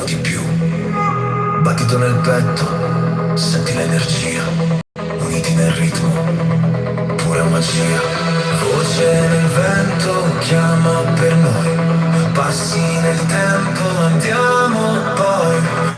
di più. Battito nel petto, senti l'energia, uniti nel ritmo, pura magia. Voce nel vento chiama per noi, passi nel tempo, andiamo poi.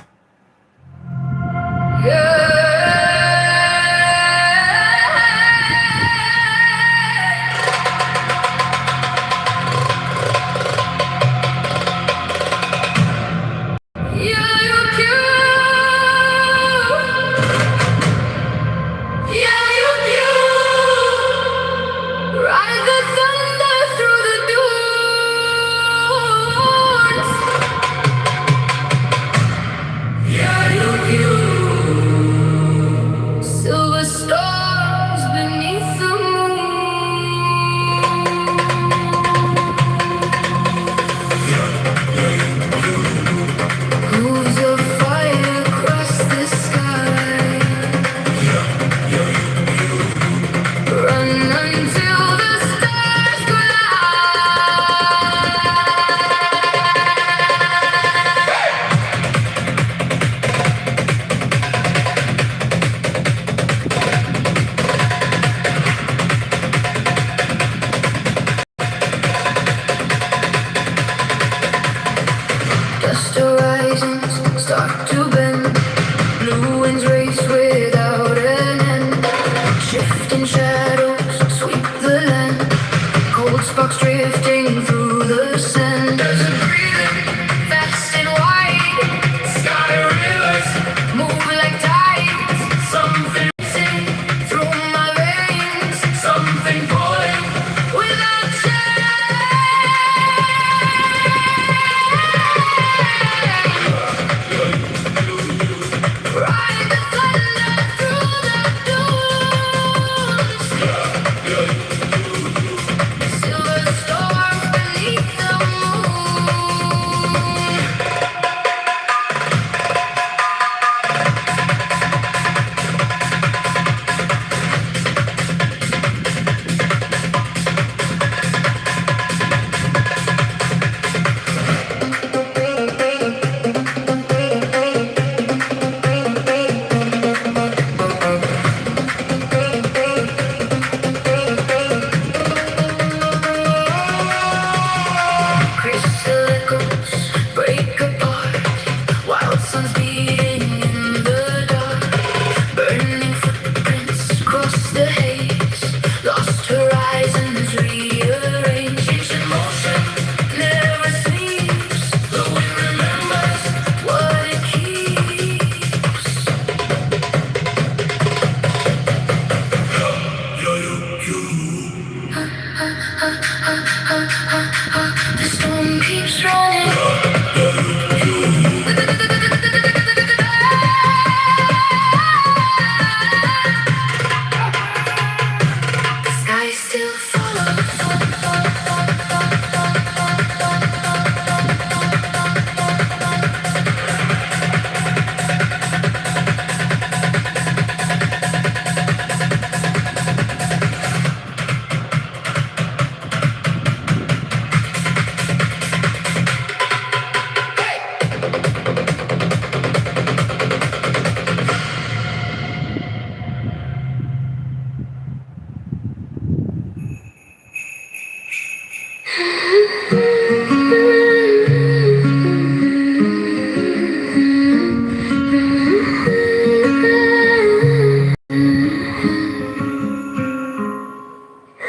Start to bend, blue winds race without an end. Shifting shadows sweep the land, cold sparks drifting through the sand. There's a breathing, fast and wide, sky rivers move like tides. Something racing through my veins, something pulling without change. The storm keeps running. The sky still follows.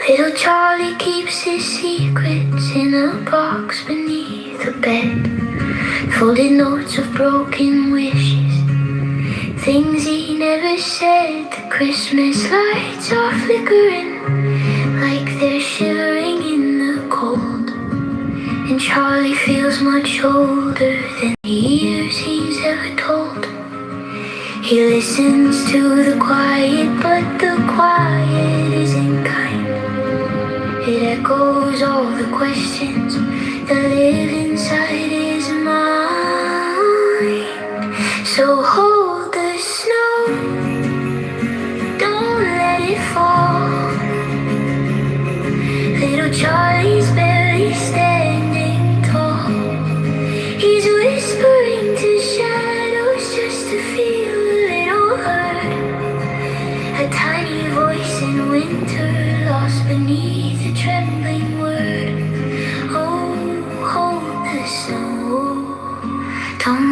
Little Charlie keeps his secrets in a box beneath the bed. Folded notes of broken wishes, things he never said. The Christmas lights are flickering like they're shivering in the cold. And Charlie feels much older than the years he's ever told. He listens to the quiet, but the quiet isn't kind. It echoes all the questions that live inside his mind. So hold the snow, don't let it fall. Little Charlie's barely standing tall. He's whispering to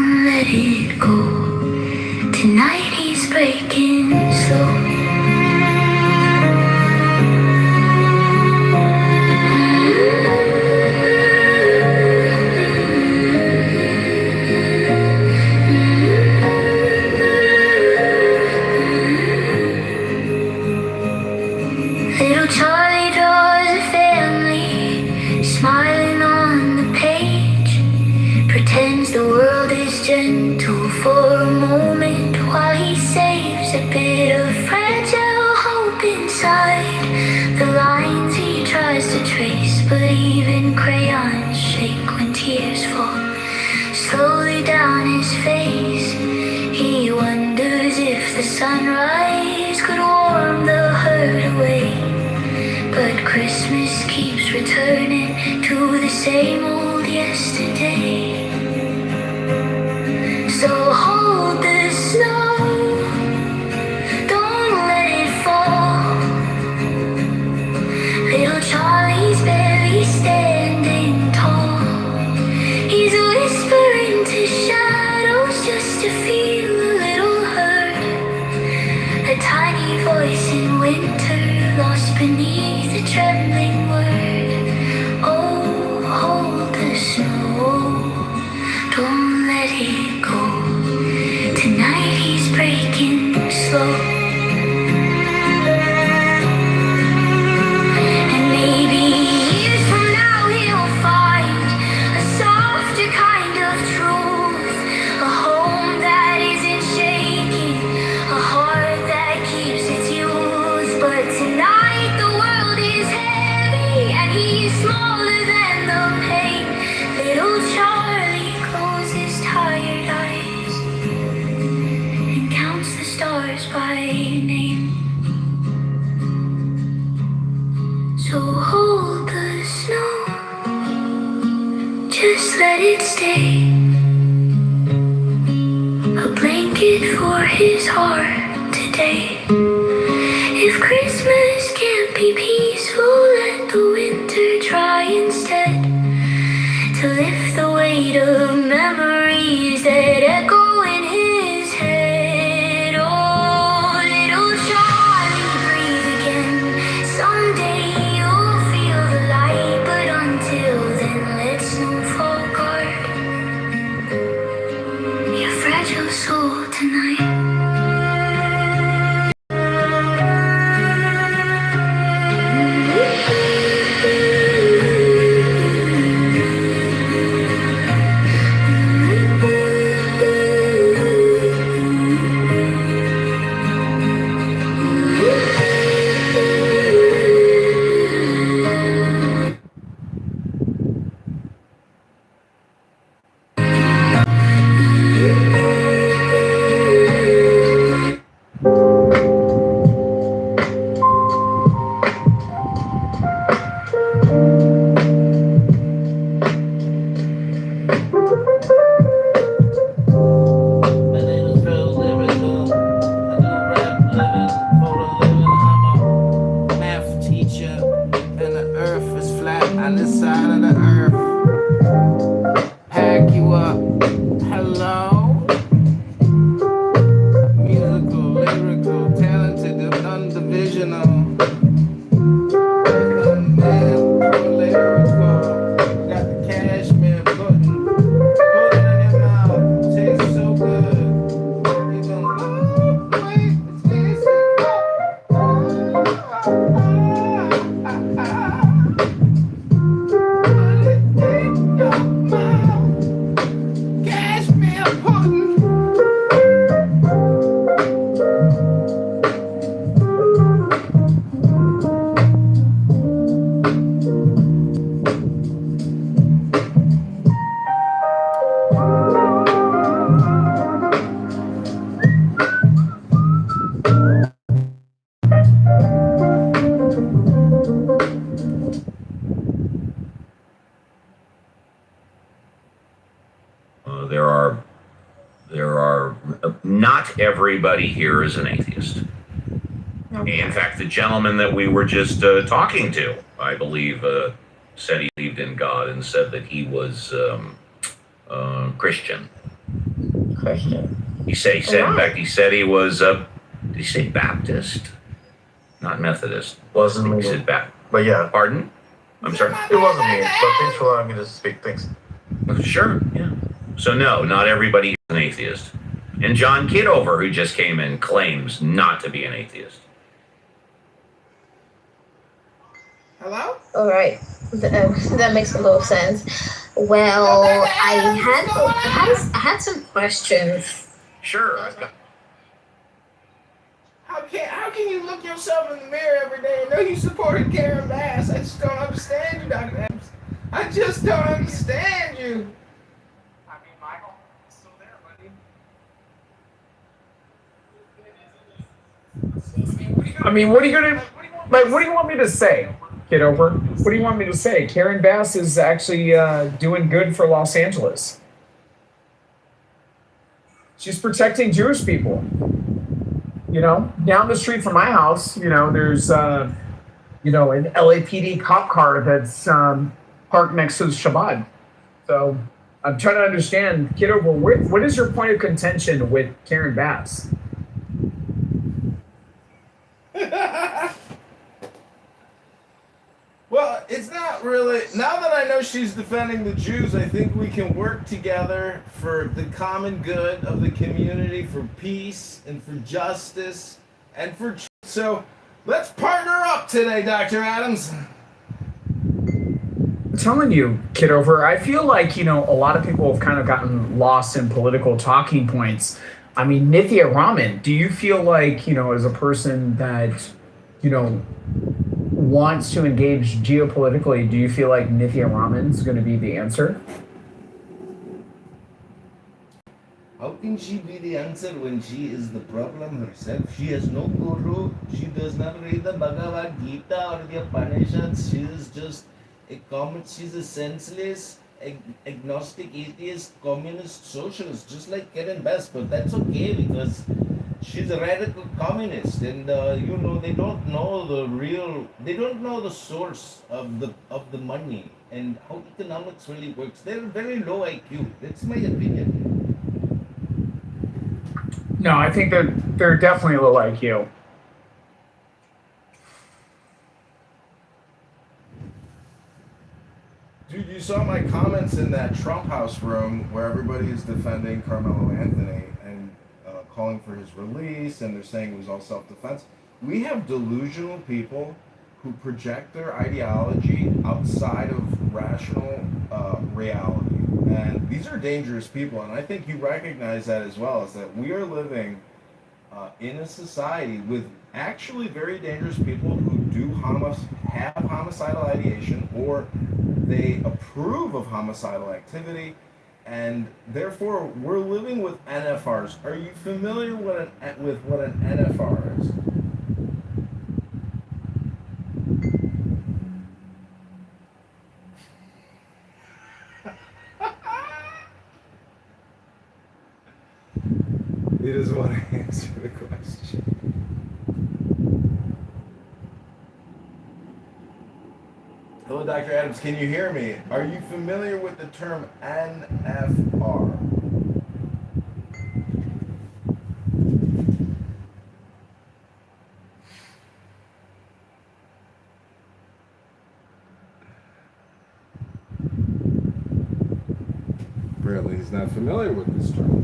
Don't let it go. Tonight he's breaking slow. Little Charlie draws a family, smiling on the page. Pretends the world is gentle for a moment while he saves a bit of fragile hope inside the lines he tries to trace. But even crayons shake when tears fall slowly down his face. He wonders if the sunrise could warm the hurt away. But Christmas keeps returning to the same old yesterday. So hold the snow, don't let it fall. Little Charlie's barely standing tall. He's whispering to shadows just to feel a little heard. A tiny voice in winter lost beneath a trembling word. Oh, hold the snow, don't let it go. Tonight he's breaking slow. And maybe years from now he'll find a softer kind of truth, a home that isn't shaking, a heart that keeps its youth. But tonight the world is heavy and he's smaller than the pain. Little Charlie closes tired eyes and counts the stars by name. So hold the snow, just let it stay. A blanket for his heart today. If Christmas can't be peaceful, let the winter try instead to lift the weight of memories that echo in his head. Oh, little Charlie, breathe again. Someday you'll feel the light, but until then, let snow fall guard your fragile soul tonight. Not everybody here is an atheist. Okay. In fact, the gentleman that we were just talking to, I believe, said he believed in God and said that he was Christian. Christian. He said, in fact, he said he was, did he say Baptist? Not Methodist. Wasn't me. He said Baptist. But yeah. Pardon? I'm sorry? It wasn't me, but thanks for allowing me to speak. Thanks. Sure, yeah. So no, not everybody is an atheist. And John Kitover, who just came in, claims not to be an atheist. Hello? All right. That makes a lot of sense. Well, I had some questions. Sure. How can you look yourself in the mirror every day and know you supported Karen Bass? I just don't understand you, Dr. Adams. I just don't understand you. I mean, Michael, is still there, buddy. I mean, what are you gonna like? What do you want me to say, Kitover? What do you want me to say? Karen Bass is actually doing good for Los Angeles. She's protecting Jewish people. You know, down the street from my house, you know, there's an LAPD cop car that's parked next to the Shabbat. So I'm trying to understand, Kitover, what is your point of contention with Karen Bass? Well, it's not really. Now that I know she's defending the Jews, I think we can work together for the common good of the community, for peace and for justice and for. So let's partner up today, Dr. Adams. I'm telling you, Kitover, I feel like, a lot of people have kind of gotten lost in political talking points. I mean, Nithya Raman, do you feel like, as a person that, wants to engage geopolitically, do you feel like Nithya Raman is going to be the answer? How can she be the answer when she is the problem herself? She has no guru. She does not read the Bhagavad Gita or the Upanishads. She is just she's a senseless, agnostic, atheist, communist, socialist, just like Karen Bass. But that's okay because she's a radical communist, and they don't know the source of the money and how economics really works. They're very low IQ. That's my opinion. No, I think they're definitely low IQ. Dude, you saw my comments in that Trump House room where everybody is defending Carmelo Anthony and calling for his release, and they're saying it was all self-defense. We have delusional people who project their ideology outside of rational reality. And these are dangerous people, and I think you recognize that as well, is that we are living in a society with actually very dangerous people who do have homicidal ideation, or they approve of homicidal activity, and therefore we're living with NFRs. Are you familiar with what an NFR is? He doesn't want to answer the question. Hello, Dr. Adams. Can you hear me? Are you familiar with the term NFR? Apparently, he's not familiar with this term.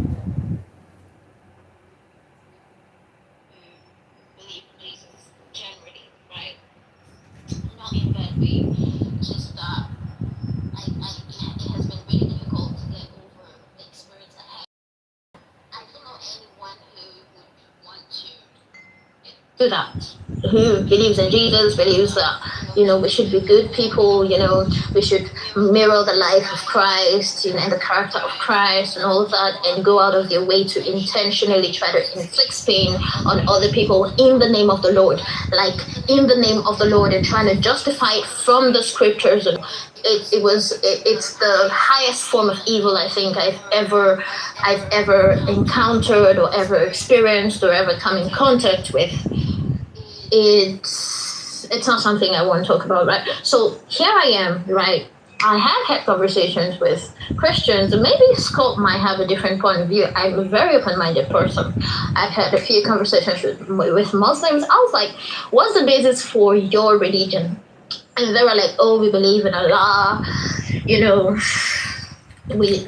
Do that. Who believes in Jesus, believes that, we should be good people, we should mirror the life of Christ, and the character of Christ and all of that, and go out of their way to intentionally try to inflict pain on other people in the name of the Lord, like in the name of the Lord, and trying to justify it from the scriptures. And it's the highest form of evil I think I've ever encountered or ever experienced or ever come in contact with. It's not something I want to talk about, right? So here I am, right? I have had conversations with Christians, and maybe Scott might have a different point of view. I'm a very open-minded person. I've had a few conversations with Muslims. I was like, what's the basis for your religion? And they were like, oh, we believe in Allah, you know, we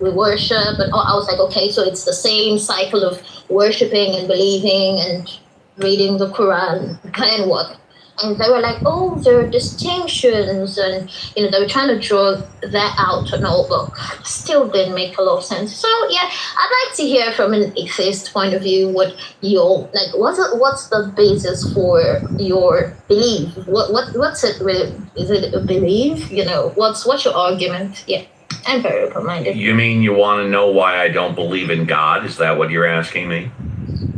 worship. And I was like, okay, so it's the same cycle of worshiping and believing and reading the Quran, and what? And they were like, oh, there are distinctions, and they were trying to draw that out and all, but still didn't make a lot of sense. So yeah, I'd like to hear from an atheist point of view what your what's the basis for your belief? What's it really? Is it a belief? What's your argument? Yeah, I'm very open-minded. You mean you want to know why I don't believe in God? Is that what you're asking me?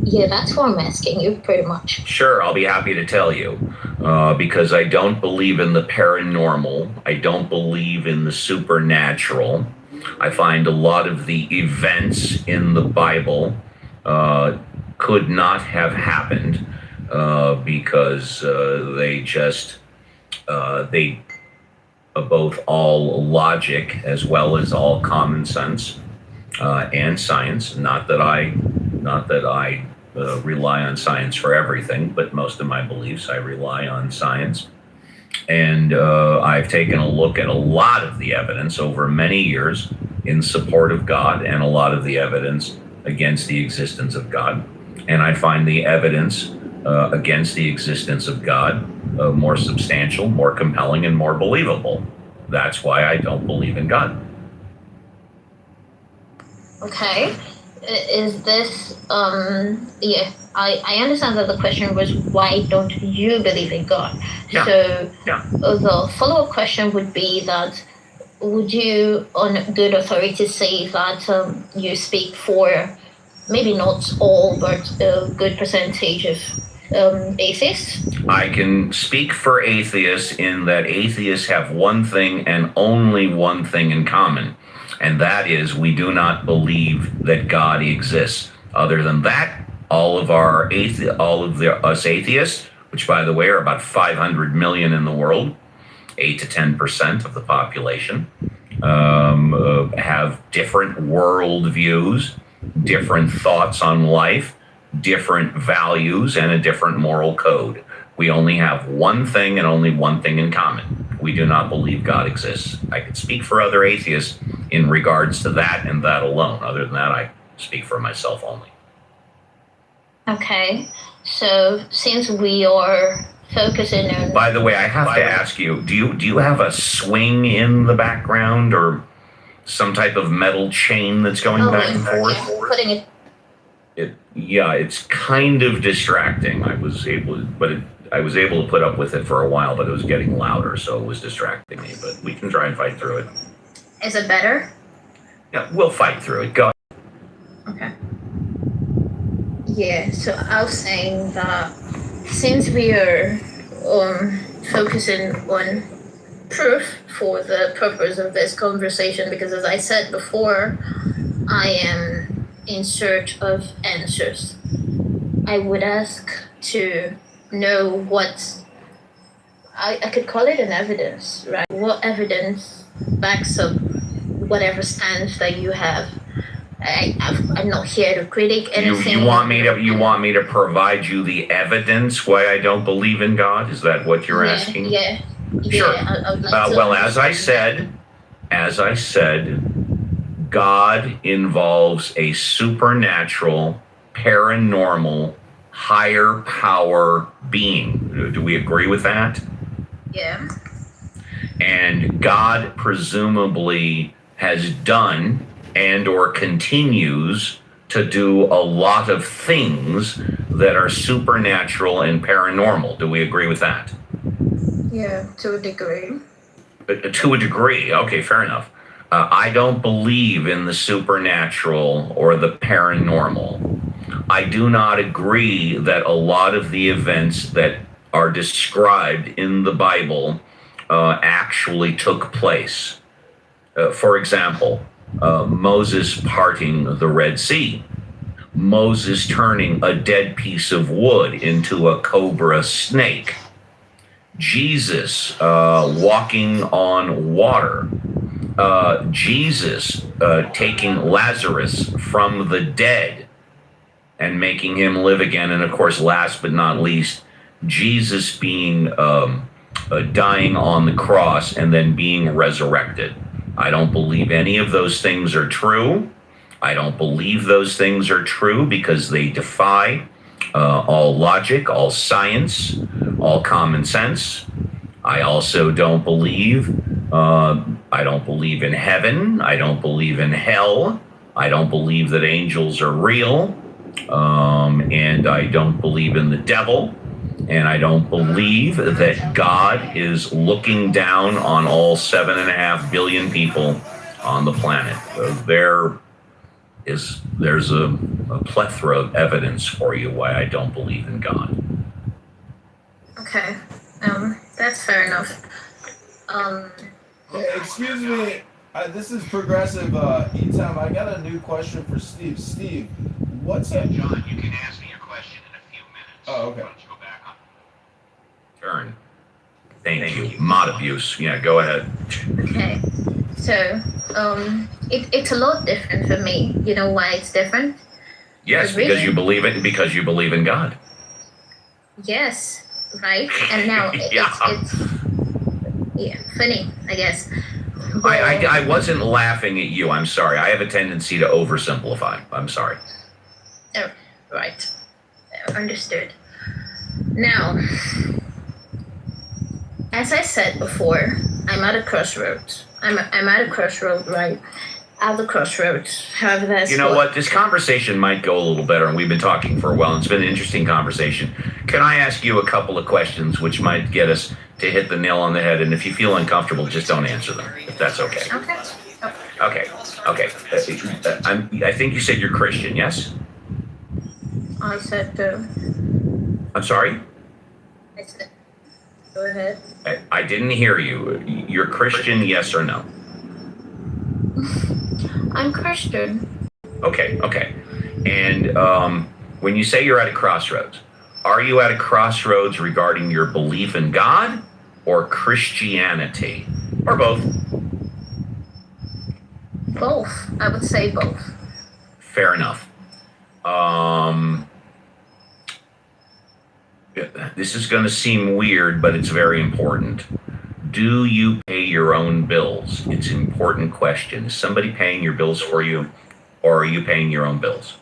Yeah, that's what I'm asking you, pretty much. Sure, I'll be happy to tell you. Because I don't believe in the paranormal. I don't believe in the supernatural. I find a lot of the events in the Bible could not have happened because they both all logic as well as all common sense and science. Not that I rely on science for everything, but most of my beliefs I rely on science. And I've taken a look at a lot of the evidence over many years in support of God and a lot of the evidence against the existence of God. And I find the evidence against the existence of God more substantial, more compelling, and more believable. That's why I don't believe in God. Okay. Is this I understand that the question was, why don't you believe in God? Yeah. So Yeah. The follow-up question would be that, would you on good authority say that you speak for maybe not all but a good percentage of atheists? I can speak for atheists in that atheists have one thing and only one thing in common. And that is, we do not believe that God exists. Other than that, all of us atheists, which by the way are about 500 million in the world, 8 to 10% of the population, have different world views, different thoughts on life, different values, and a different moral code. We only have one thing and only one thing in common. We do not believe God exists. I can speak for other atheists in regards to that and that alone. Other than that, I speak for myself only. Okay, so since we are focusing on... By the way, I have to ask you, do you have a swing in the background or some type of metal chain that's going back and forth? Yeah, putting it... It's kind of distracting. I was able to put up with it for a while, but it was getting louder, so it was distracting me. But we can try and fight through it. Is it better? Yeah, we'll fight through it. Go. Okay. Yeah, so I was saying that since we are focusing on proof for the purpose of this conversation, because as I said before, I am in search of answers. I would ask to know what I could call it an evidence, right? What evidence backs up whatever stance that you have. I'm not here to critique anything. You want me to provide you the evidence why I don't believe in God? Is that what you're asking? Yeah. Sure. I'd like Well, as I said, God involves a supernatural, paranormal, higher power being. Do we agree with that? Yeah. And God presumably has done and or continues to do a lot of things that are supernatural and paranormal. Do we agree with that? Yeah, to a degree. To a degree. Okay, fair enough. I don't believe in the supernatural or the paranormal. I do not agree that a lot of the events that are described in the Bible actually took place. For example, Moses parting the Red Sea, Moses turning a dead piece of wood into a cobra snake, Jesus walking on water, Jesus taking Lazarus from the dead and making him live again. And of course, last but not least, Jesus being dying on the cross and then being resurrected. I don't believe any of those things are true. I don't believe those things are true because they defy all logic, all science, all common sense. I also don't believe in heaven. I don't believe in hell. I don't believe that angels are real. And I don't believe in the devil. And I don't believe that God is looking down on all 7.5 billion people on the planet. There's a plethora of evidence for you why I don't believe in God. Okay, that's fair enough. Hey, excuse me. This is Progressive E-Time. I got a new question for Steve. Steve, what's up? John, you can ask me your question in a few minutes. Oh, okay. Why don't you go back on turn? Thank you. Mod abuse. Yeah, go ahead. Okay, so it's a lot different for me. You know why it's different? Yes, Really? because you believe it. Because you believe in God. Yes, right. And now Yeah. it's funny, I guess. I wasn't laughing at you. I'm sorry. I have a tendency to oversimplify. I'm sorry. Oh, right. Understood. Now, as I said before, I'm at a crossroads. I'm at a crossroad, right? At the crossroads. However, that's You know what? This conversation might go a little better, and we've been talking for a while. And it's been an interesting conversation. Can I ask you a couple of questions which might get us to hit the nail on the head? And if you feel uncomfortable, just don't answer them, if that's okay. Okay. Okay. I think you said you're Christian, yes? I said, I'm sorry? I said, go ahead. I didn't hear you. You're Christian, yes or no? I'm Christian. Okay. And when you say you're at a crossroads, are you at a crossroads regarding your belief in God or Christianity? Or both? Both. I would say both. Fair enough. This is going to seem weird, but it's very important. Do you pay your own bills? It's an important question. Is somebody paying your bills for you, or are you paying your own bills?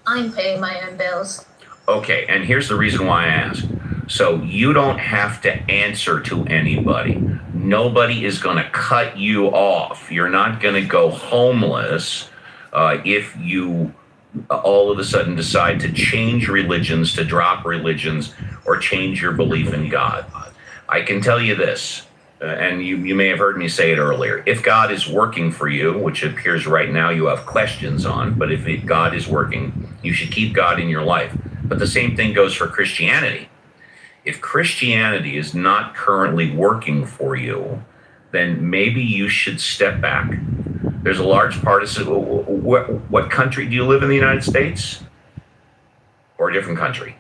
I'm paying my own bills. Okay, and here's the reason why I ask. So you don't have to answer to anybody. Nobody is going to cut you off. You're not going to go homeless if you all of a sudden decide to change religions, to drop religions, or change your belief in God. I can tell you this, and you may have heard me say it earlier. If God is working for you, which it appears right now you have questions on, but if God is working, you should keep God in your life. But the same thing goes for Christianity. If Christianity is not currently working for you, then maybe you should step back. There's a large partisan. What country do you live in? The United States, or a different country?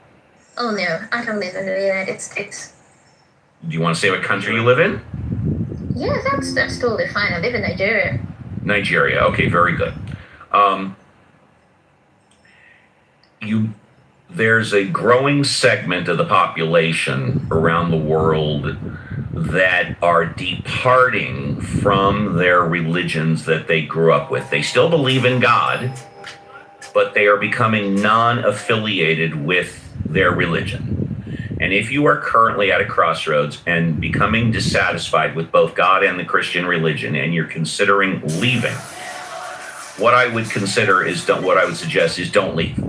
Oh no, I don't live in the United States. Do you want to say what country you live in? Yeah, that's totally fine. I live in Nigeria. Nigeria. Okay, very good. There's a growing segment of the population around the world that are departing from their religions that they grew up with. They still believe in God, but they are becoming non-affiliated with their religion. And if you are currently at a crossroads and becoming dissatisfied with both God and the Christian religion, and you're considering leaving, what I would suggest is don't leave.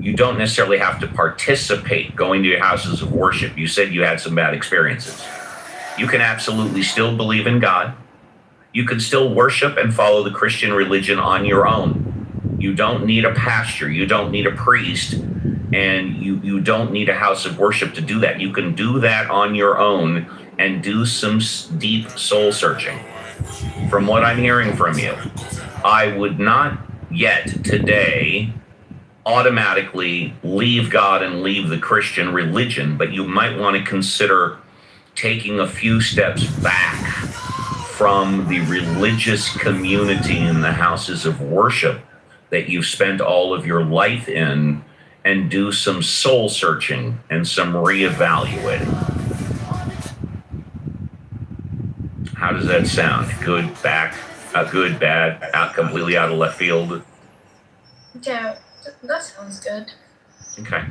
You don't necessarily have to participate going to your houses of worship. You said you had some bad experiences. You can absolutely still believe in God. You can still worship and follow the Christian religion on your own. You don't need a pastor. You don't need a priest. And you don't need a house of worship to do that. You can do that on your own and do some deep soul searching. From what I'm hearing from you, I would not yet today automatically leave God and leave the Christian religion, but you might want to consider taking a few steps back from the religious community in the houses of worship that you've spent all of your life in and do some soul searching and some reevaluating. How does that sound? Good, good, bad, completely out of left field? Yeah, that sounds good. Okay.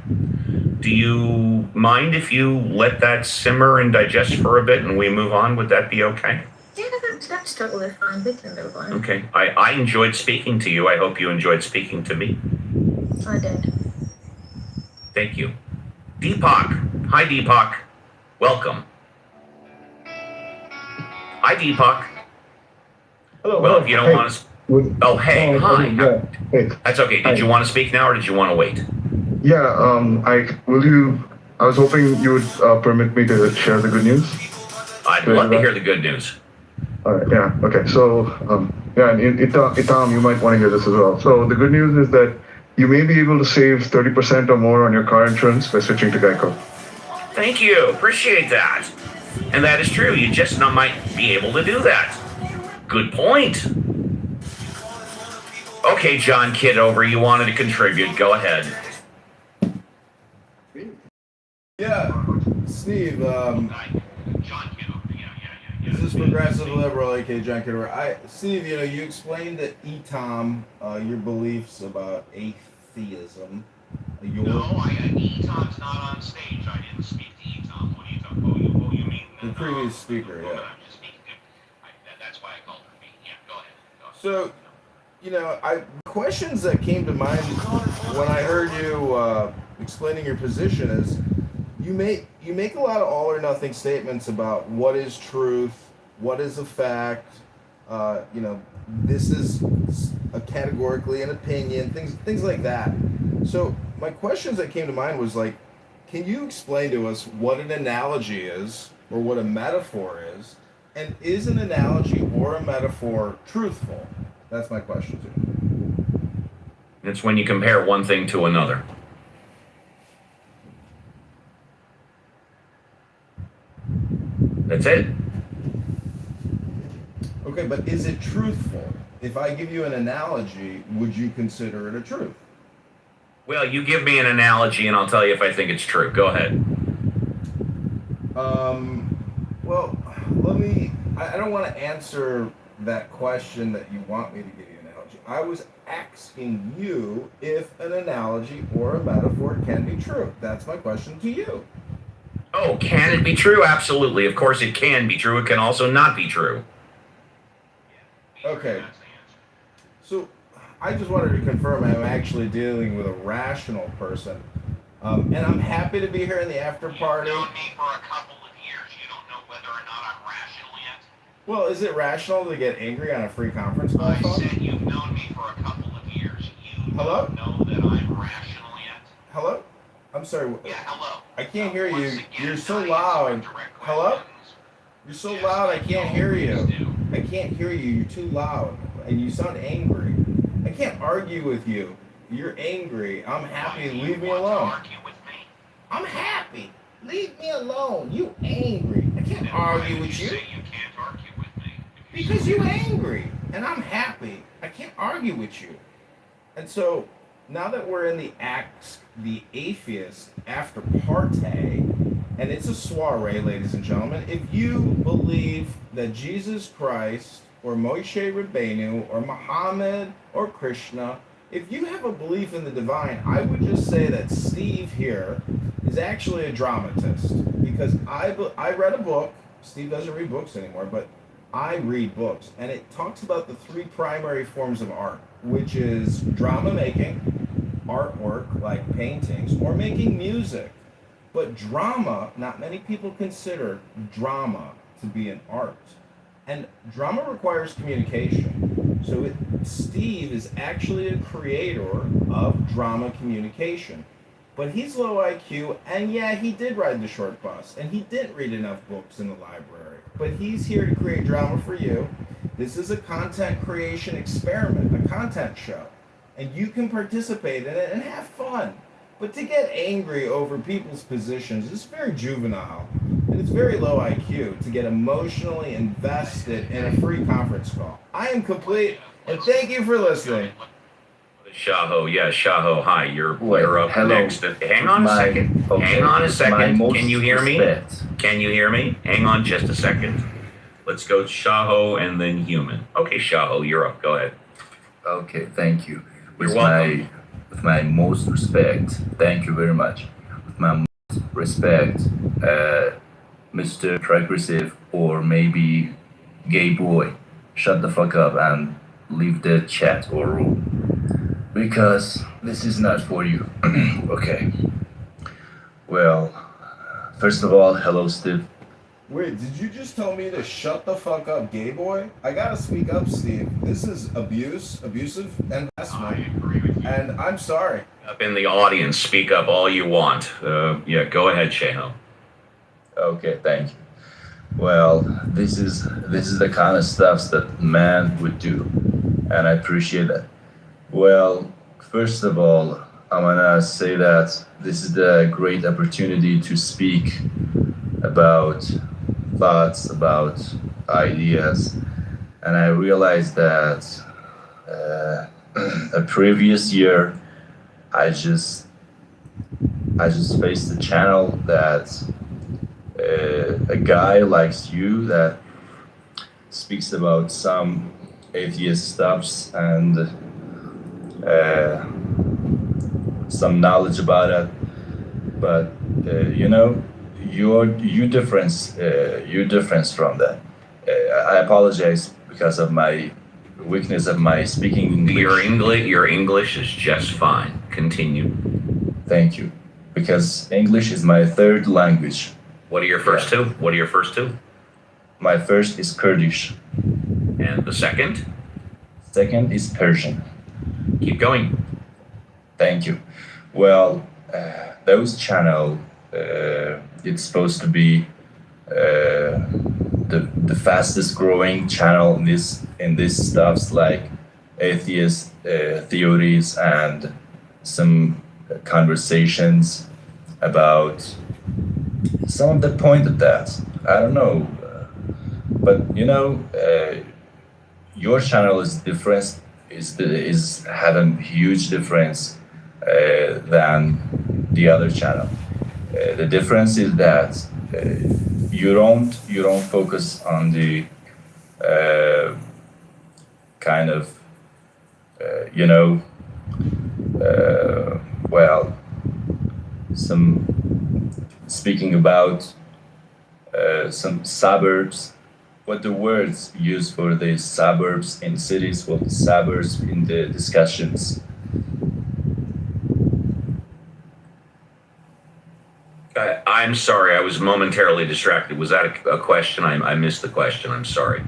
Do you mind if you let that simmer and digest for a bit and we move on? Would that be okay? Yeah, that's totally fine. We can move on. Okay. I enjoyed speaking to you. I hope you enjoyed speaking to me. I did. Thank you. Deepak. Hi, Deepak. Welcome. Hi, Deepak. Hello. Well, if you don't want to... Oh, hey, hi. Yeah. Hey. That's okay. Did you want to speak now or did you want to wait? Yeah. I was hoping you would permit me to share the good news. I'd love to hear the good news. All right. Yeah. Okay. So, and Itam, you might want to hear this as well. So the good news is that you may be able to save 30% or more on your car insurance by switching to Geico. Thank you. Appreciate that. And that is true. You just might be able to do that. Good point. Okay, John Kitover, you wanted to contribute. Go ahead. Yeah, Steve. John Kitover. Yeah. This is Progressive Liberal, aka John Kitover. Steve, you explained to Etom your beliefs about atheism. Etom's not on stage. I didn't speak to Etom. What are you talking about? You mean the previous speaker? Yeah. I'm just speaking to. That's why I called her. Yeah, go ahead. So, questions that came to mind when I heard you explaining your position is you make a lot of all or nothing statements about what is truth, what is a fact. This is categorically an opinion, things like that. So my questions that came to mind was like, can you explain to us what an analogy is or what a metaphor is, and is an analogy or a metaphor truthful? That's my question to you. It's when you compare one thing to another. That's it. Okay, but is it truthful? If I give you an analogy, would you consider it a truth? Well, you give me an analogy and I'll tell you if I think it's true. Go ahead. Well, I don't want to answer that question that you want me to give you an analogy. I was asking you if an analogy or a metaphor can be true. That's my question to you. Oh, can it be true? Absolutely. Of course it can be true. It can also not be true. Okay. So I just wanted to confirm I'm actually dealing with a rational person. And I'm happy to be here in the after party. You've known me for a couple of years. You don't know whether or not I'm rational yet. Well, is it rational to get angry on a free conference call phone? I said you've known me for a couple of years. You Hello? don't know that I'm rational yet. Hello? I'm sorry. Yeah, hello. I can't hear you. Again, You're so not loud. answering direct Hello? questions. You're so Yes, loud, I can't hear you. always do. I can't hear you. You're too loud. And you sound angry. I can't argue with you. You're angry. I'm happy. Why do you Leave me want to alone. argue with me? I'm happy. Leave me alone. You angry. I can't Then why argue would with you you. say you can't argue with me? Because you angry. And I'm happy. I can't argue with you. And so, now that we're in the Ask the Atheist after party, and it's a soiree, ladies and gentlemen, if you believe that Jesus Christ or Moshe Rabbeinu or Muhammad or Krishna, if you have a belief in the divine, I would just say that Steve here is actually a dramatist, because I read a book. Steve doesn't read books anymore, but I read books, and it talks about the three primary forms of art, which is drama making, artwork like paintings, or making music. But drama, not many people consider drama to be an art. And drama requires communication. So Steve is actually a creator of drama communication. But he's low IQ, and yeah, he did ride the short bus, and he didn't read enough books in the library. But he's here to create drama for you. This is a content creation experiment, a content show. And you can participate in it and have fun. But to get angry over people's positions is very juvenile. And and it's very low IQ to get emotionally invested in a free conference call. I am complete, and thank you for listening. Shaho, yeah, Shaho, hi, you're up hello. next. Hang on a second. Okay. Hang on a second. My Can you hear me? respect. Can you hear me? Hang on just a second. Let's go Shaho and then Human. Okay, Shaho, you're up. Go ahead. Okay, thank you. You're welcome. With my most respect, thank you very much. With my most respect, Mr. Progressive or maybe gay boy, shut the fuck up and leave the chat or room. Because this is not for you. Okay. Well, first of all, hello, Steve. Wait, did you just tell me to shut the fuck up, gay boy? I gotta speak up, Steve. This is abusive, and harassment. And I'm sorry. Up in the audience, speak up all you want. Yeah, go ahead, Shaho. Okay, thank you. Well, this is the kind of stuff that man would do, and I appreciate that. Well, first of all, I'm gonna say that this is a great opportunity to speak about thoughts, about ideas, and I realized that a previous year, I just faced a channel that a guy like you that speaks about some atheist stuffs and some knowledge about it, but you difference from that. I apologize because of my weakness of my speaking English. Your English is just fine. Continue. Thank you, because English is my third language. What are your first two? What are your first two? My first is Kurdish. And the second? Second is Persian. Keep going. Thank you. Well, those channel, it's supposed to be the fastest growing channel in this stuffs like atheist theories and some conversations about some of the point of that. I don't know, but your channel is different. Is having huge difference than the other channel. The difference is that you don't focus on the kind of some speaking about some suburbs. What the words used for the suburbs in cities, what the suburbs in the discussions. I'm sorry, I was momentarily distracted. Was that a question? I missed the question. I'm sorry.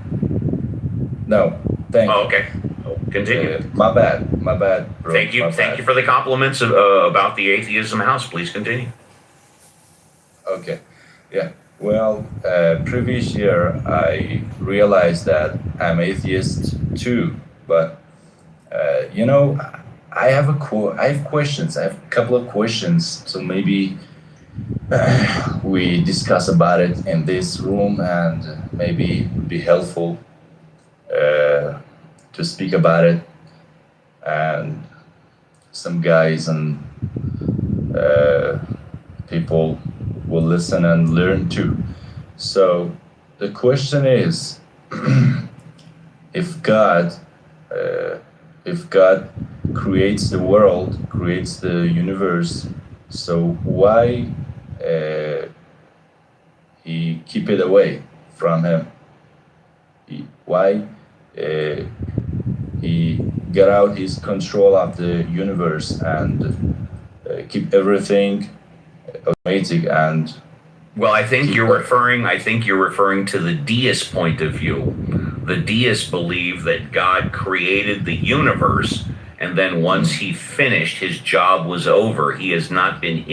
No, thank you. Oh, okay. Continue. My bad, bro. Thank you. Thank you for the compliments about the atheism house. Please continue. Okay, yeah. Well, previous year I realized that I'm atheist too, but I have questions. I have a couple of questions, so maybe we discuss about it in this room, and maybe it would be helpful to speak about it, and some guys and people will listen and learn too. So the question is, if God creates the world, creates the universe, so why he keep it away from him? Why he get out his control of the universe and keep everything automatic? And well, I think you're referring to the deist point of view. The deists believe that God created the universe, and then once he finished, his job was over. He has not been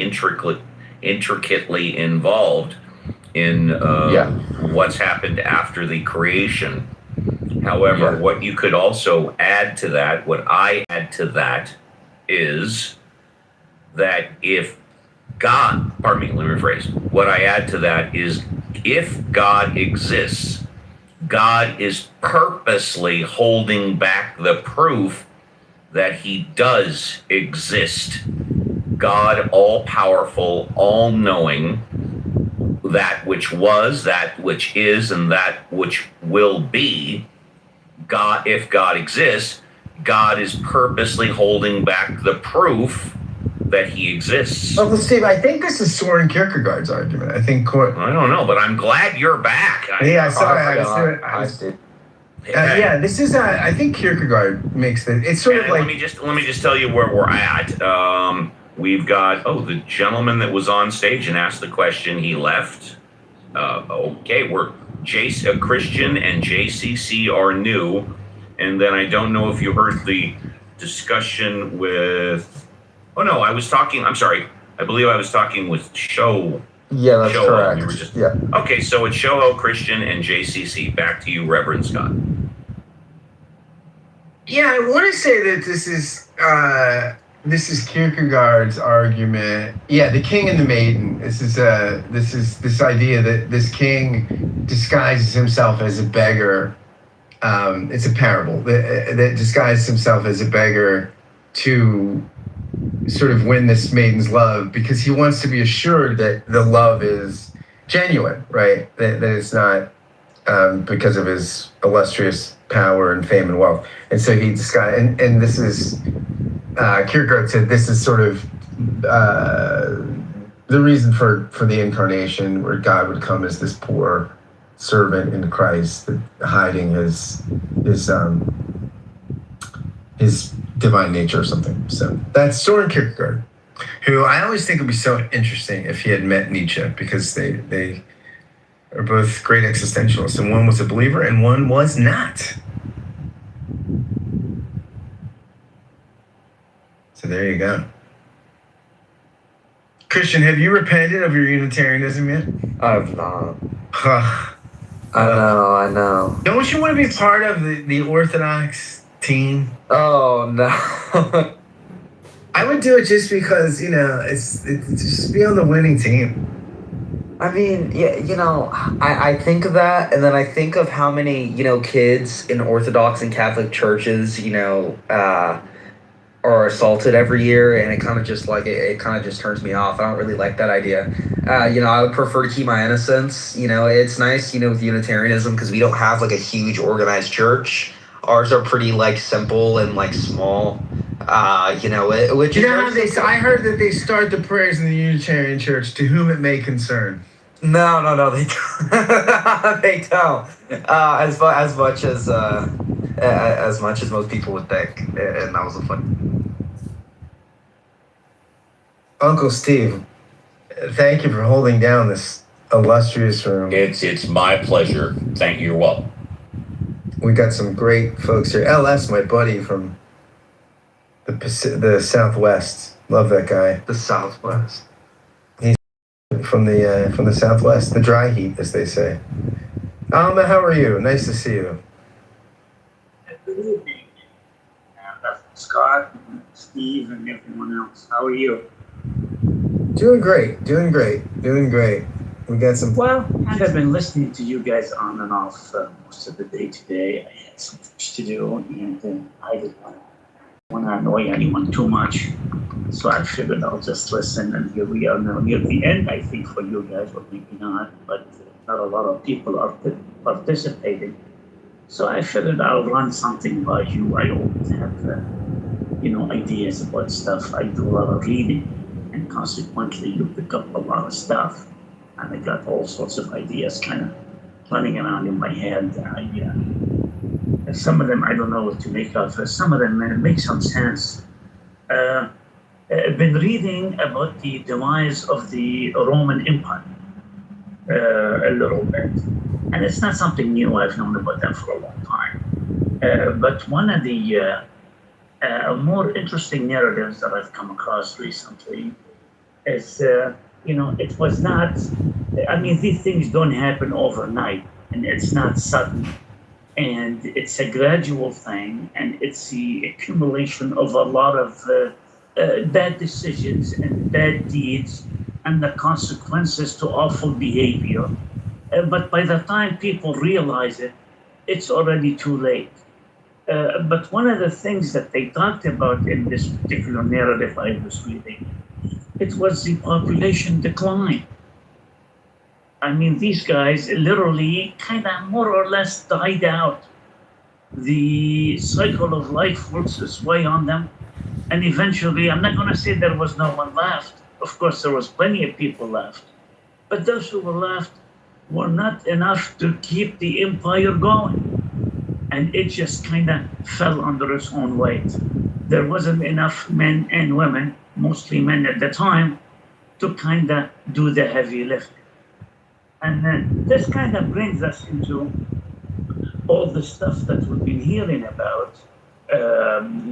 intricately involved in what's happened after the creation. However, what you could also add to that, what I add to that, is that if God, pardon me, let me rephrase. What I add to that is if God exists, God is purposely holding back the proof that he does exist. God, all powerful, all knowing, that which was, that which is, and that which will be. God, if God exists, God is purposely holding back the proof that he exists. Uncle Steve, I think this is Soren Kierkegaard's argument. I think. I don't know, but I'm glad you're back. Yeah, sorry, yeah, this is. I think Kierkegaard makes it. It's sort of like. Let me just tell you where we're at. We've got the gentleman that was on stage and asked the question. He left. Okay, we're Christian and JCC are new, and then I don't know if you heard the discussion with. Oh no, I was talking. I'm sorry. I believe I was talking with Show. Yeah, that's Show correct. We were just, yeah. Okay, so it's Shoho, Christian, and JCC. Back to you, Reverend Scott. Yeah, I want to say that this is Kierkegaard's argument. Yeah, the king and the maiden. This is this idea that this king disguises himself as a beggar. It's a parable that disguises himself as a beggar to sort of win this maiden's love because he wants to be assured that the love is genuine, right? That it's not because of his illustrious power and fame and wealth. And so he disguised, and this is, Kierkegaard said this is sort of the reason for the incarnation, where God would come as this poor servant in Christ, hiding his divine nature or something. So that's Soren Kierkegaard, who I always think would be so interesting if he had met Nietzsche, because they are both great existentialists, and one was a believer and one was not. So there you go. Christian, have you repented of your Unitarianism yet? I've not. I know. Don't you want to be part of the Orthodox team? Oh no. I would do it just because, it's just be on the winning team. I mean, yeah, I think of that, and then I think of how many, kids in Orthodox and Catholic churches, are assaulted every year, and it kind of just it kind of just turns me off. I don't really like that idea. I would prefer to keep my innocence. It's nice, with Unitarianism, because we don't have a huge organized church. Ours are pretty simple and small. Which I heard that they start the prayers in the Unitarian Church, to whom it may concern. No, they don't. They don't. As much as most people would think, and that was a fun. Uncle Steve, thank you for holding down this illustrious room. It's my pleasure. Thank you. You're welcome. We got some great folks here. LS, my buddy from the Southwest. Love that guy. The Southwest. He's from the Southwest, the dry heat, as they say. Alma, how are you? Nice to see you. Good evening, Scott, Steve, and everyone else. How are you? Doing great. We got some. Well, I've been listening to you guys on and off most of the day today. I had some things to do, and I didn't want to annoy anyone too much. So I figured I'll just listen, and here we are now near the end, I think, for you guys, or maybe not, but not a lot of people are participating. So I figured I'll run something by you. I always have, ideas about stuff. I do a lot of reading, and consequently, you pick up a lot of stuff. And I got all sorts of ideas kind of running around in my head. Some of them I don't know what to make of. Some of them make some sense. I've been reading about the demise of the Roman Empire a little bit. And it's not something new. I've known about them for a long time. But one of the more interesting narratives that I've come across recently is, it was not, these things don't happen overnight, and it's not sudden. And it's a gradual thing, and it's the accumulation of a lot of bad decisions and bad deeds and the consequences to awful behavior. But by the time people realize it, it's already too late. But one of the things that they talked about in this particular narrative I was reading, it was the population decline. I mean, these guys literally kind of more or less died out. The cycle of life works its way on them. And eventually, I'm not going to say there was no one left. Of course, there was plenty of people left. But those who were left were not enough to keep the empire going. And it just kind of fell under its own weight. There wasn't enough men and women, mostly men at the time, to kind of do the heavy lifting. And then this kind of brings us into all the stuff that we've been hearing about.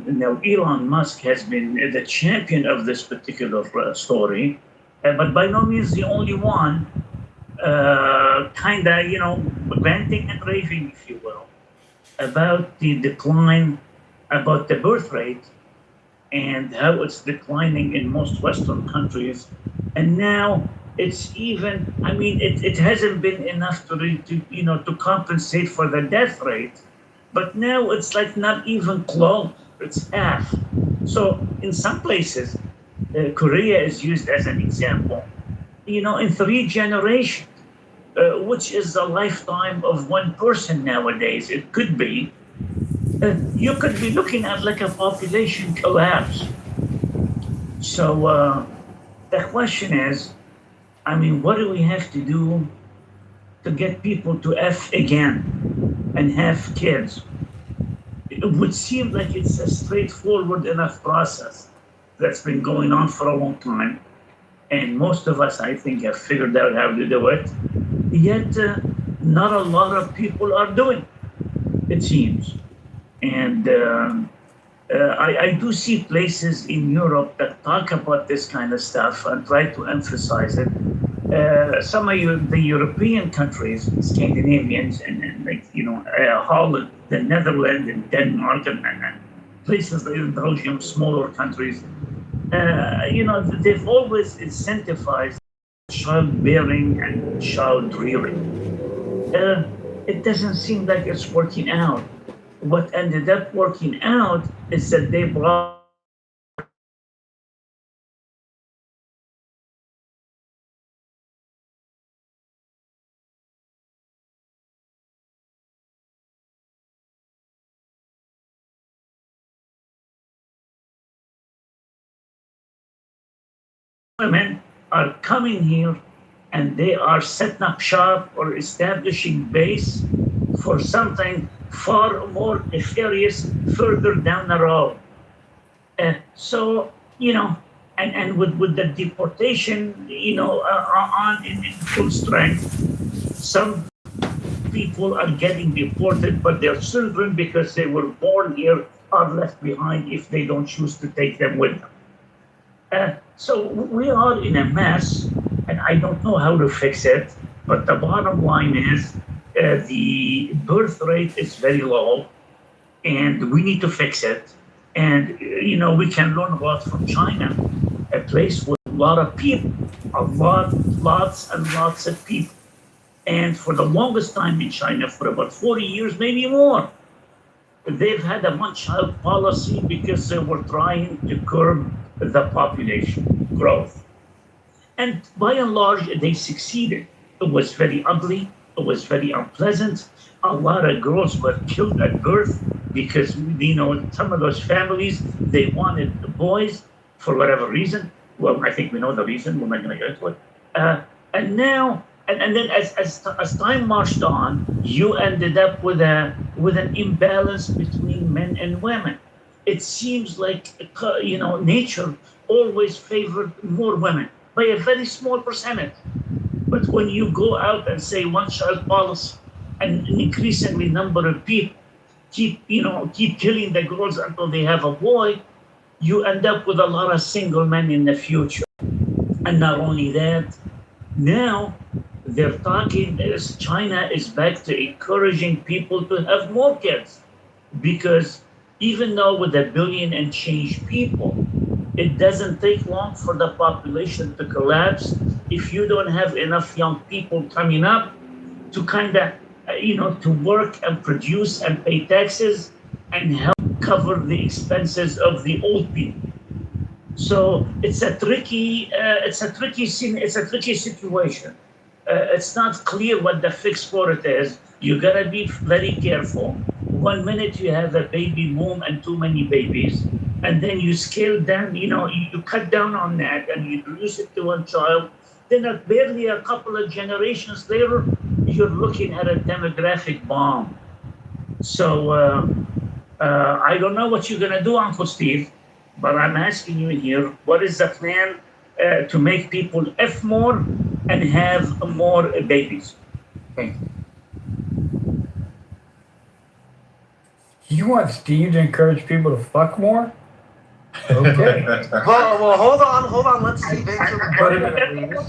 Now, Elon Musk has been the champion of this particular story, but by no means the only one, kind of, ranting and raving, if you will, about the decline, about the birth rate, and how it's declining in most Western countries. And now it's even, I mean, it hasn't been enough to compensate for the death rate, but now it's like not even close, it's half. So in some places, Korea is used as an example, in 3 generations, which is a lifetime of one person nowadays. It could be. You could be looking at like a population collapse. So the question is, I mean, what do we have to do to get people to F again and have kids? It would seem like it's a straightforward enough process that's been going on for a long time. And most of us, I think, have figured out how to do it. Yet, not a lot of people are doing it, seems. And I do see places in Europe that talk about this kind of stuff and try to emphasize it. Some of the European countries, Scandinavians, and like Holland, the Netherlands, and Denmark, and places like Belgium, smaller countries, they've always incentivized childbearing and child rearing. It doesn't seem like it's working out. What ended up working out is that they brought women are coming here and they are setting up shop or establishing base for something far more nefarious further down the road. So, and with the deportation, on in full strength, some people are getting deported, but their children, because they were born here, are left behind if they don't choose to take them with them. So we are in a mess, and I don't know how to fix it. But the bottom line is the birth rate is very low, and we need to fix it. And we can learn a lot from China, a place with a lot of people, lots and lots of people. And for the longest time in China, for about 40 years, maybe more, they've had a one-child policy because they were trying to curb the population growth. And by and large, they succeeded. It was very ugly. It was very unpleasant. A lot of girls were killed at birth because, some of those families, they wanted boys for whatever reason. Well, I think we know the reason. We're not going to get into it. And now, and then as time marched on, you ended up with an imbalance between men and women. It seems like nature always favored more women by a very small percentage. But when you go out and say one-child policy, and an increasingly number of people keep killing the girls until they have a boy, you end up with a lot of single men in the future. And not only that, now they're talking as China is back to encouraging people to have more kids, because even though with 1 billion and change people, it doesn't take long for the population to collapse. If you don't have enough young people coming up, to kind of, to work and produce and pay taxes and help cover the expenses of the old people. So it's a tricky situation. It's not clear what the fix for it is. You gotta be very careful. One minute you have a baby boom and too many babies, and then you scale down. You cut down on that and you reduce it to one child. Then barely a couple of generations later, you're looking at a demographic bomb. So I don't know what you're gonna do, Uncle Steve, but I'm asking you here, what is the plan to make people F more and have more babies? Thank you. You want Steve to encourage people to fuck more? Okay. Well, hold on. Let's see.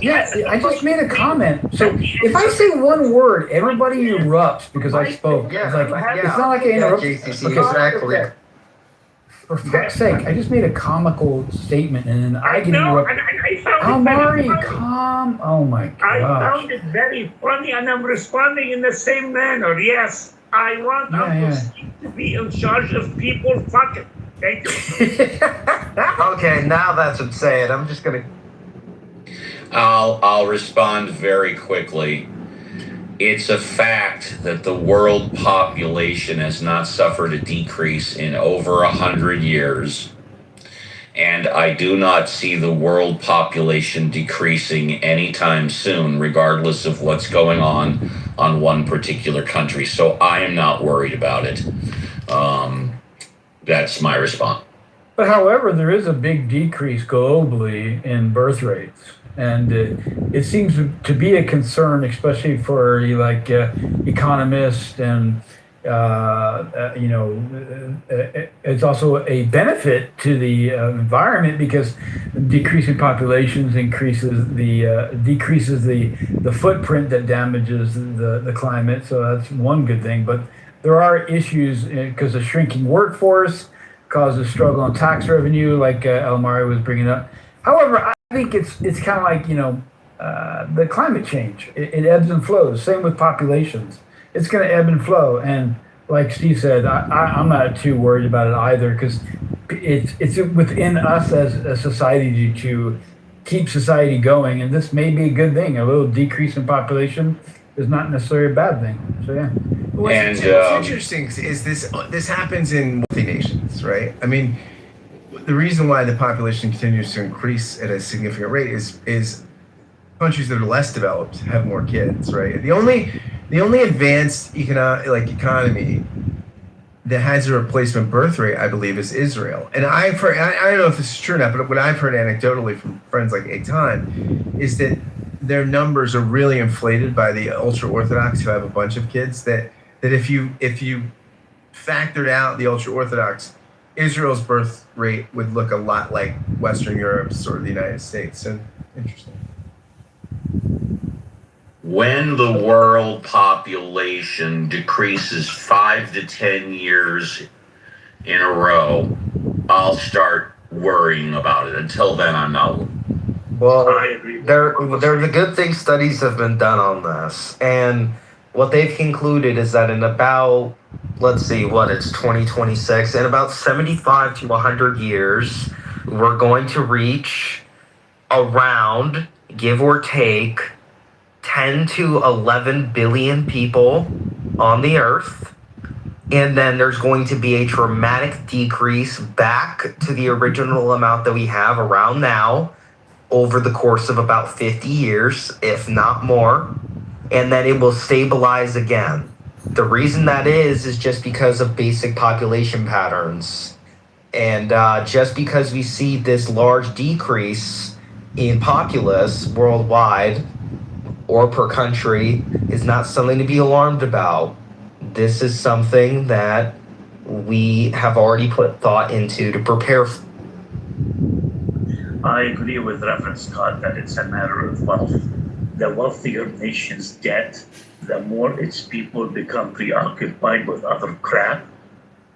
Yeah, I just made a comment. So if I say one word, everybody erupts because I spoke. Yeah, It's not like I interrupted. JCC, exactly. For fuck's sake, I just made a comical statement and then I get No, interrupted. I found Almari, it very funny. calm. Oh my I god. found it very funny, and I'm responding in the same manner. Yes, I want Uncle Steve to be in charge of people fucking. Thank you. Okay, now that's insane. I'm just gonna. I'll respond very quickly. It's a fact that the world population has not suffered a decrease in over 100 years. And I do not see the world population decreasing anytime soon, regardless of what's going on one particular country. So I am not worried about it. That's my response. But however, there is a big decrease globally in birth rates. And it seems to be a concern, especially for economists, and it's also a benefit to the environment because decreasing populations decreases the footprint that damages the climate. So that's one good thing. But there are issues because the shrinking workforce causes struggle on tax revenue, like Almari was bringing up. However, I think it's kind of like the climate change. It ebbs and flows. Same with populations. It's going to ebb and flow. And like Steve said, I'm not too worried about it either because it's within us as a society to keep society going. And this may be a good thing. A little decrease in population is not necessarily a bad thing. So yeah. What's interesting is this happens in wealthy nations, right? I mean, the reason why the population continues to increase at a significant rate is countries that are less developed have more kids, right? The only advanced economy that has a replacement birth rate, I believe, is Israel. And I've heard, I don't know if this is true or not, but what I've heard anecdotally from friends like Eitan is that their numbers are really inflated by the ultra-Orthodox who have a bunch of kids, that if you factored out the ultra-Orthodox, Israel's birth rate would look a lot like Western Europe's or the United States. So interesting. When the world population decreases 5 to 10 years in a row, I'll start worrying about it. Until then, I'm not. Well, there's a good thing studies have been done on this, and what they've concluded is that in about, let's see, it's 2026, in about 75 to 100 years, we're going to reach around, give or take, 10 to 11 billion people on the earth. And then there's going to be a dramatic decrease back to the original amount that we have around now over the course of about 50 years, if not more. And then it will stabilize again. The reason that is just because of basic population patterns. And just because we see this large decrease in populace worldwide or per country is not something to be alarmed about. This is something that we have already put thought into to prepare for. I agree with Reverend Scott that it's a matter of wealth. The wealthier nations get, the more its people become preoccupied with other crap,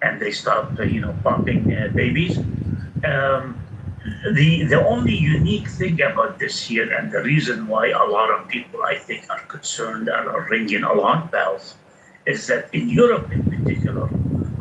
and they stop, popping babies. The only unique thing about this here, and the reason why a lot of people I think are concerned and are ringing alarm bells, is that in Europe in particular,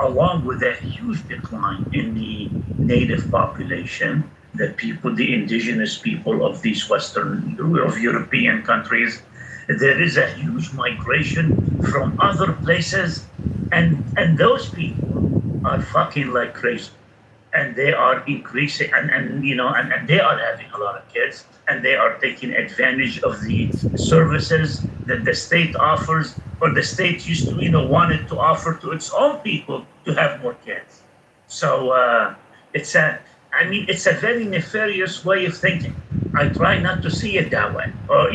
along with a huge decline in the native population, the indigenous people of these of European countries, there is a huge migration from other places, and those people are fucking like crazy, and they are increasing, and they are having a lot of kids, and they are taking advantage of the services that the state offers, or the state used to wanted to offer to its own people to have more kids. So it's a it's a very nefarious way of thinking. I try not to see it that way, or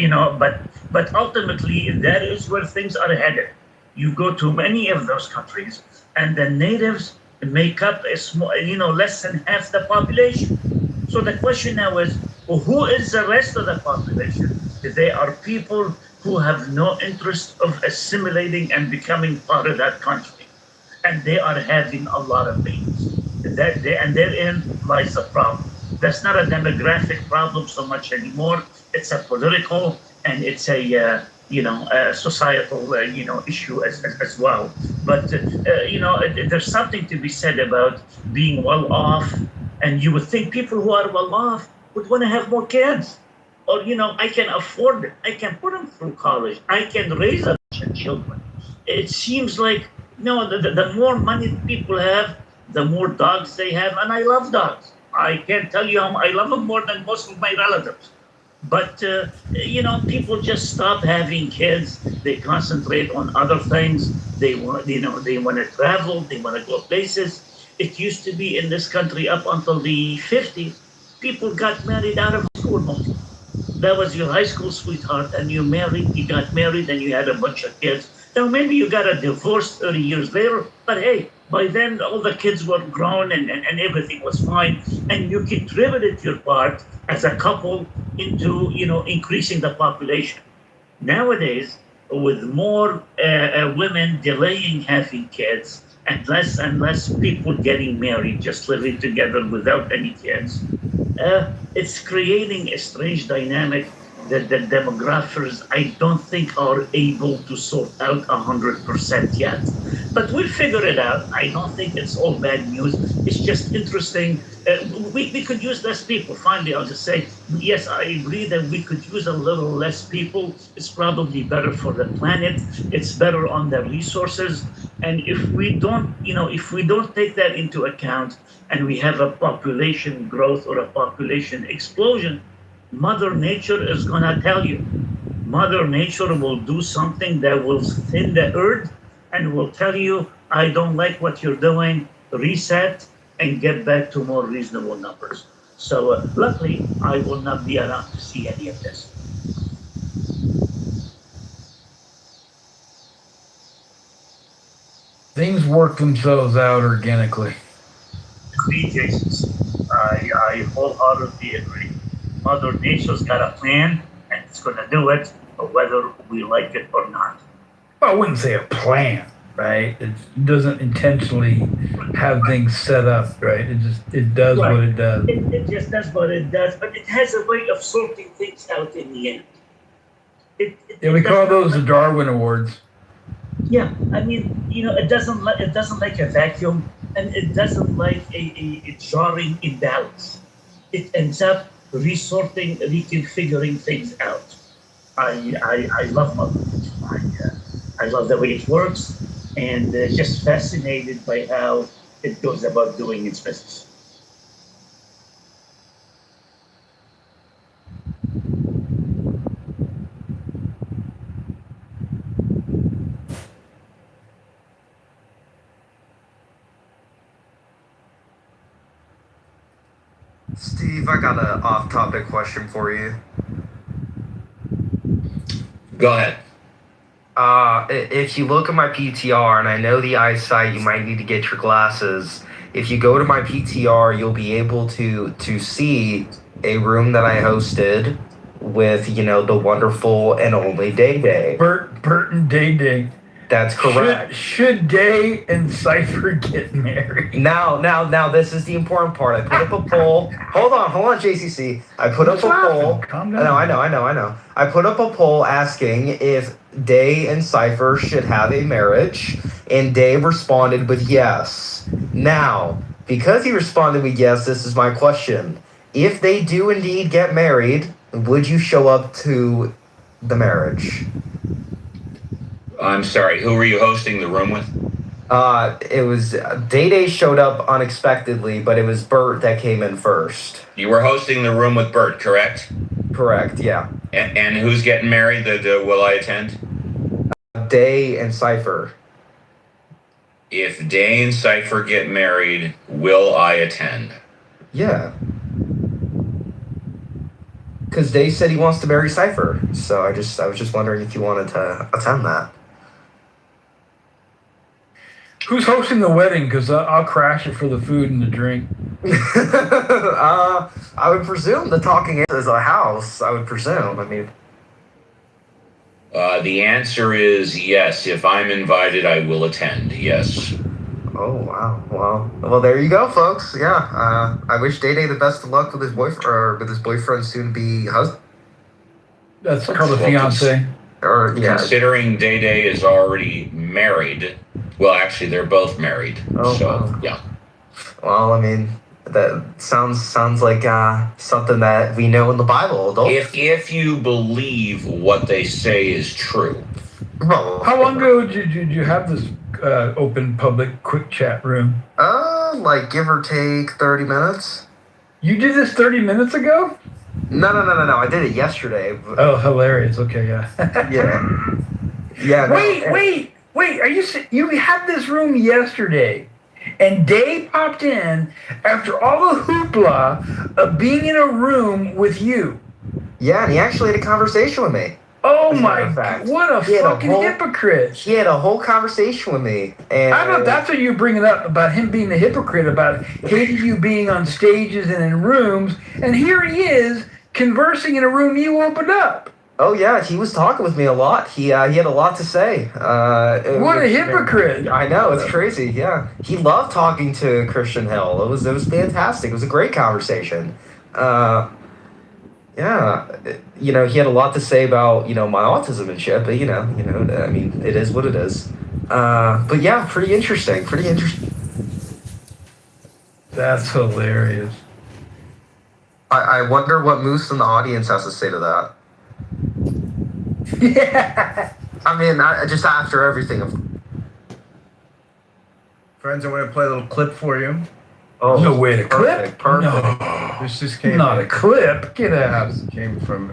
but ultimately that is where things are headed. You go to many of those countries, and the natives make up a small, less than half the population. So the question now is, well, who is the rest of the population? They are people who have no interest of assimilating and becoming part of that country, and they are having a lot of babies. And therein lies the problem. That's not a demographic problem so much anymore. It's a political, and it's a societal issue as well. But there's something to be said about being well off, and you would think people who are well off would want to have more kids, or I can afford it. I can put them through college. I can raise a bunch of children. It seems like no, the more money people have, the more dogs they have, and I love dogs. I can't tell you how I love them more than most of my relatives. But people just stop having kids. They concentrate on other things. They want, they want to travel. They want to go places. It used to be in this country up until the 50s, people got married out of school mostly. That was your high school sweetheart, and you got married, and you had a bunch of kids. Now, maybe you got a divorce 30 years later, but hey, by then all the kids were grown, and everything was fine. And you contributed your part as a couple into, increasing the population. Nowadays, with more women delaying having kids, and less people getting married, just living together without any kids, it's creating a strange dynamic that the demographers, I don't think, are able to sort out 100% yet. But we'll figure it out. I don't think it's all bad news. It's just interesting. We could use less people. Finally, I'll just say, yes, I agree that we could use a little less people. It's probably better for the planet. It's better on the resources. And if we don't, if we don't take that into account, and we have a population growth or a population explosion, Mother Nature is going to tell you. Mother Nature will do something that will thin the earth and will tell you, I don't like what you're doing, reset, and get back to more reasonable numbers. So luckily, I will not be around to see any of this. Things work themselves out organically. Agree, Jason. I wholeheartedly agree. Mother Nature's got a plan, and it's going to do it, whether we like it or not. Well, I wouldn't say a plan, right? It doesn't intentionally have things set up, right? It does Right. what it does. It just does what it does, but it has a way of sorting things out in the end. Yeah, we It call does those not the Darwin Awards. Yeah, I mean, it doesn't like a vacuum, and it doesn't like a jarring imbalance. It ends up resorting, reconfiguring things out. I love Mother Nature. I love the way it works, and just fascinated by how it goes about doing its business. Steve, I got an off-topic question for you. Go ahead. If you look at my PTR, and I know the eyesight, you might need to get your glasses. If you go to my PTR, you'll be able to see a room that I hosted with, the wonderful and only Day Day. Bert and Day Day. That's correct. Should Day and Cypher get married? Now, this is the important part. I put up a poll. Hold on, JCC. I put up a poll. Calm down. No, I know. I put up a poll asking if Day and Cypher should have a marriage, and Day responded with yes. Now, because he responded with yes, this is my question. If they do indeed get married, would you show up to the marriage? I'm sorry, who were you hosting the room with? It was Day showed up unexpectedly, but it was Bert that came in first. You were hosting the room with Bert, correct? Correct, yeah. And who's getting married that will I attend? Day and Cypher. If Day and Cypher get married, will I attend? Yeah. Because Day said he wants to marry Cypher, so I was just wondering if you wanted to attend that. Who's hosting the wedding? Because I'll crash it for the food and the drink. I would presume the Talking is a house. I would presume. I mean, The answer is yes. If I'm invited, I will attend. Yes. oh wow, well, there you go, folks. Yeah, I wish Day the best of luck with his boyfriend or with his boyfriend's soon-to-be husband. That's called a Well, fiance. Or yeah, Considering Day is already married, well, actually, they're both married. Oh, so, wow. yeah. well, I mean, that sounds like something that we know in the Bible. Don't If you believe what they say is true. Well, How long ago did you have this open public quick chat room? like give or take 30 minutes. You did this 30 minutes ago? No. I did it yesterday. Oh, hilarious. Okay, yeah. Yeah. No, Wait. Are you had this room yesterday, and Dave popped in after all the hoopla of being in a room with you. Yeah, and he actually had a conversation with me. Oh As a my matter of fact. God! What a He had a fucking whole- hypocrite! He had a whole conversation with me, and I know that's what you're bringing up about him being a hypocrite, about hating you being on stages and in rooms, and here he is conversing in a room you opened up. Oh yeah, he was talking with me a lot. He had a lot to say. What a hypocrite! I know, it's crazy. Yeah, he loved talking to Christian Hill. It was fantastic. It was a great conversation. Yeah, he had a lot to say about my autism and shit. But I mean, it is what it is. But yeah, pretty interesting. That's hilarious. I wonder what Moose in the audience has to say to that. Yeah. I mean, just after everything. Friends, I want to play a little clip for you. Oh, No way to clip. Perfect. No, This just came. not a clip. Get out. This came from.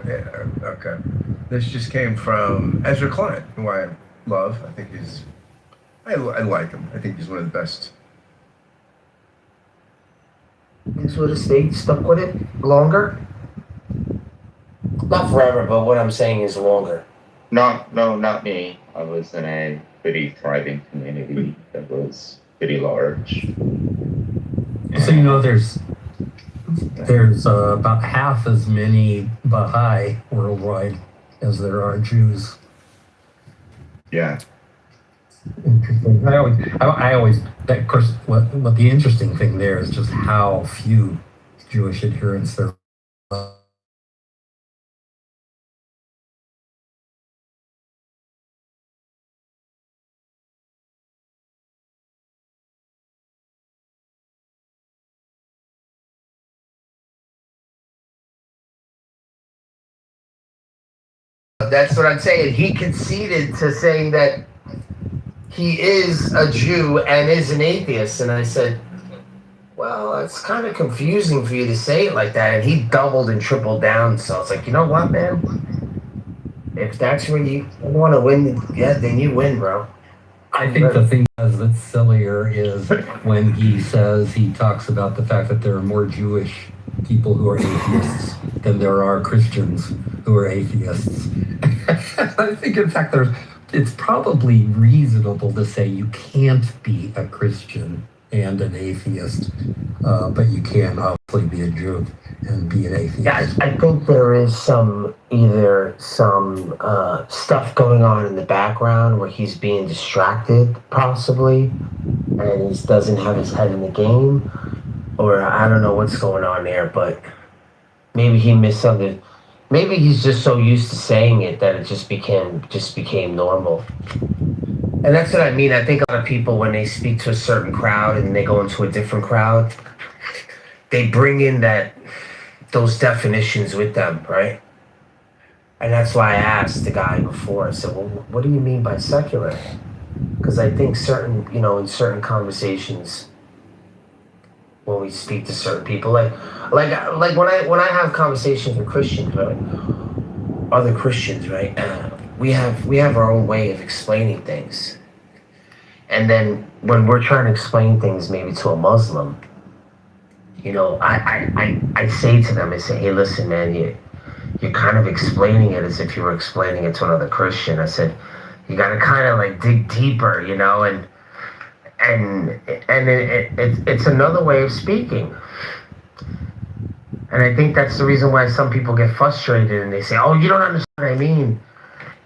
Okay. This just came from Ezra Klein, who I love. I think he's. I like him. I think he's one of the best. This would have stayed stuck with it longer. Not forever, but what I'm saying is longer. No, not me. I was in a pretty thriving community that was pretty large. So there's about half as many Baha'i worldwide as there are Jews. Yeah. Interesting. I always, of course, what the interesting thing there is just how few Jewish adherents there are. That's what I'm saying. He conceded to saying that he is a Jew and is an atheist. And I said, well, it's kind of confusing for you to say it like that. And he doubled and tripled down. So it's like, you know what, man? If that's when you want to win, yeah, then you win, bro. I think the thing that's sillier is when he talks about the fact that there are more Jewish people who are atheists than there are Christians who are atheists. I think, in fact, it's probably reasonable to say you can't be a Christian and an atheist, but you can obviously be a Jew and be an atheist. Yeah, I think there is some stuff going on in the background where he's being distracted, possibly, and he doesn't have his head in the game, or I don't know what's going on there, but maybe he misunderstood. Maybe he's just so used to saying it that it just became normal. And that's what I mean. I think a lot of people, when they speak to a certain crowd and they go into a different crowd, they bring in those definitions with them, right? And that's why I asked the guy before. I said, "Well, what do you mean by secular?" Because I think in certain conversations, when we speak to certain people, like when I have conversations with Christians, right? Other Christians, right? We have our own way of explaining things, and then when we're trying to explain things, maybe to a Muslim, I say to them, I say, "Hey, listen, man, you're kind of explaining it as if you were explaining it to another Christian." I said, "You got to kind of like dig deeper, and it's another way of speaking." And I think that's the reason why some people get frustrated and they say, "Oh, you don't understand what I mean."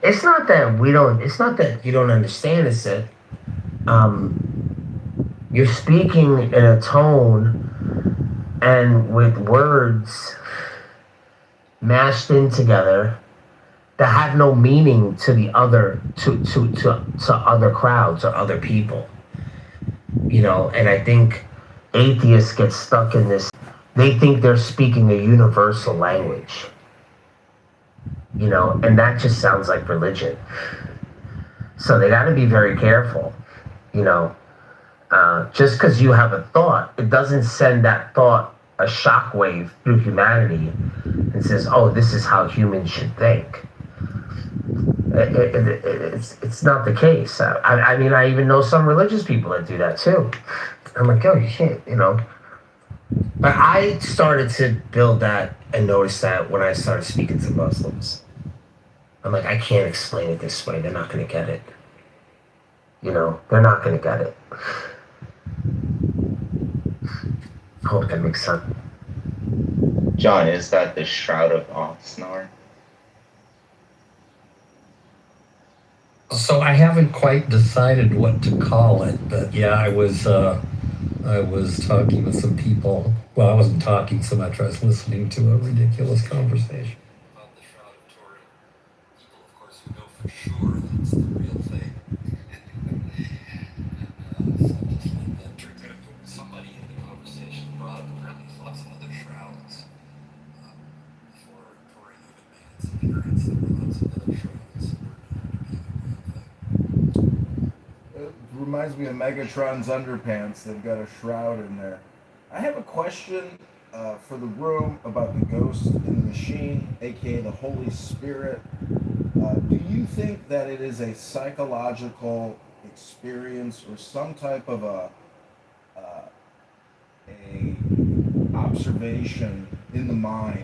It's not that you don't understand. It's that you're speaking in a tone and with words mashed in together that have no meaning to the other to other crowds or other people. And I think atheists get stuck in this. They think they're speaking a universal language, and that just sounds like religion. So they got to be very careful, just because you have a thought, it doesn't send that thought a shockwave through humanity and says, "Oh, this is how humans should think." It's not the case. I mean, I even know some religious people that do that too. I'm like, "Oh, you can't," But I started to build that and notice that when I started speaking to Muslims. I'm like, I can't explain it this way. They're not going to get it. They're not going to get it. I hope that makes sense. John, is that the Shroud of Oxnard? So I haven't quite decided what to call it, but yeah, I was talking with some people. Well, I wasn't talking so much. I was listening to a ridiculous conversation about the Shroud of Turin. People, of course, who know for sure that's the real thing. So just like that, somebody in the conversation brought up apparently lots of other shrouds before Turin even made its appearance. There were lots of other shrouds that were known to be the real thing. It reminds me of Megatron's underpants. They've got a shroud in there. I have a question for the room about the ghost in the machine, aka the Holy Spirit. Do you think that it is a psychological experience or some type of a observation in the mind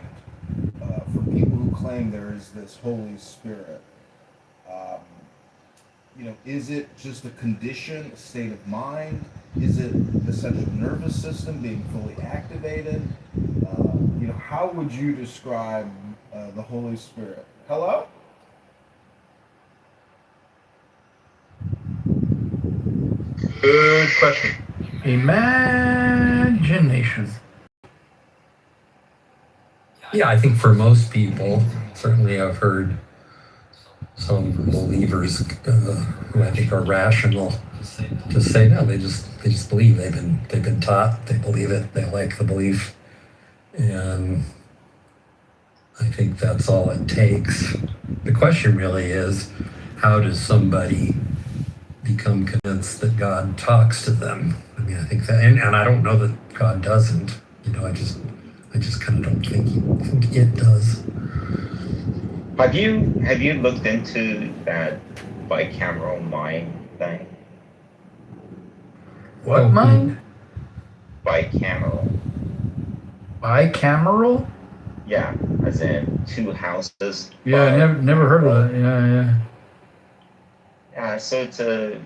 for people who claim there is this Holy Spirit? Is it just a condition, a state of mind? Is it the central nervous system being fully activated? How would you describe the Holy Spirit? Hello? Good question. Imagination. Yeah, I think for most people, certainly I've heard some believers who I think are rational to say no, they just believe. They've been taught, they believe it, they like the belief, and I think that's all it takes. The question really is, how does somebody become convinced that God talks to them? I mean, I think that, and I don't know that God doesn't. I just kind of don't think it does. Have you looked into that bicameral mind thing? What mind? Bicameral. Bicameral? Yeah, as in two houses. Yeah, I never heard of that. Yeah. Yeah, so it's a